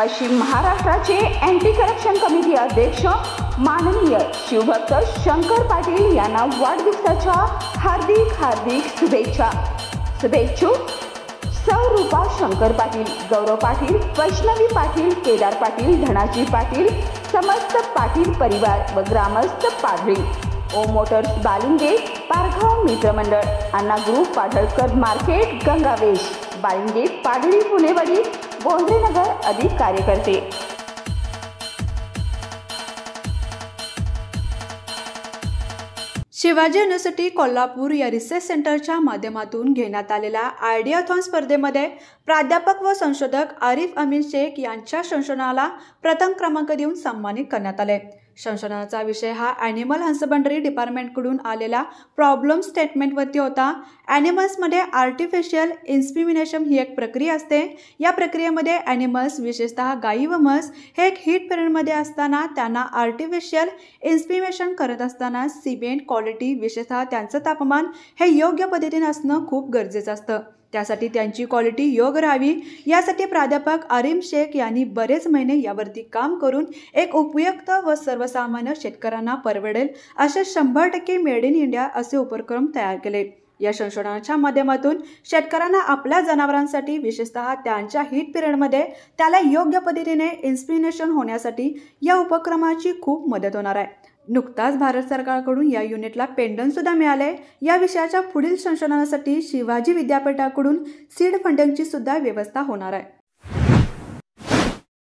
पश्चिम महाराष्ट्राचे anti corruption committee अध्यक्ष माननीय शिवभक्त शंकर पाटील यांना वाढदिवसाच्या हार्दिक शुभेच्छा। शुभेच्छुक सौरूपा शंकर पाटील, गौरव पाटील, वैष्णवी पाटील, केदार पाटील, धनाजी पाटील, समस्त पाटील परिवार व ग्रामस्थ पाडळी, ओम मोटर्स बालिंगे, पारगाव मित्रमंडळ, अण्णा ग्रुप पाडळकर मार्केट, गंगावेश, बालिंगे, पाडळी, पुणेवाडी, बोंद्रेनगर अधिक कार्यकर्ते। शिवाजी युनिव्हर्सिटी कोल्हापूर या रिसर्च सेंटरच्या माध्यमातून घेण्यात आलेल्या आयडियाथॉन स्पर्धेमध्ये प्राध्यापक व संशोधक आरिफ अमीन शेख यांच्या संशोधनाला प्रथम क्रमांक देऊन सन्मानित करण्यात आले। संशोधनाचा विषय हा ॲनिमल हसबंडरी डिपार्टमेंटकडून आलेल्या प्रॉब्लेम स्टेटमेंटवरती होता। ॲनिमल्समध्ये आर्टिफिशियल इन्सेमिनेशन ही एक प्रक्रिया असते। या प्रक्रियेमध्ये ॲनिमल्स विशेषतः गायी व म्हस हे एक हीट पिरियडमध्ये असताना त्यांना आर्टिफिशियल इन्सेमिनेशन करत असताना सिमेंट क्वालिटी विशेषतः त्यांचं तापमान हे योग्य पद्धतीने असणं खूप गरजेचं असतं। त्यासाठी त्यांची क्वालिटी योग्य राहावी यासाठी प्राध्यापक आरिफ शेख यांनी बरेच महिने यावरती काम करून एक उपयुक्त व सर्वसामान्य शेतकऱ्यांना परवडेल असे 100% मेड इन इंडिया असे उपक्रम तयार केले। या संशोधनाच्या माध्यमातून शेतकऱ्यांना आपल्या जनावरांसाठी विशेषतः त्यांच्या हीट पिरियडमध्ये त्याला योग्य पद्धतीने इन्सेमिनेशन होण्यासाठी या उपक्रमाची खूप मदत होणार आहे। नुकताच भारत सरकारकडून या युनिटला पेंडंट सुद्धा मिळाले। या विषयाच्या पुढील संशोधनासाठी शिवाजी विद्यापीठाकडून सीड फंडिंगची सुद्धा व्यवस्था होणार आहे।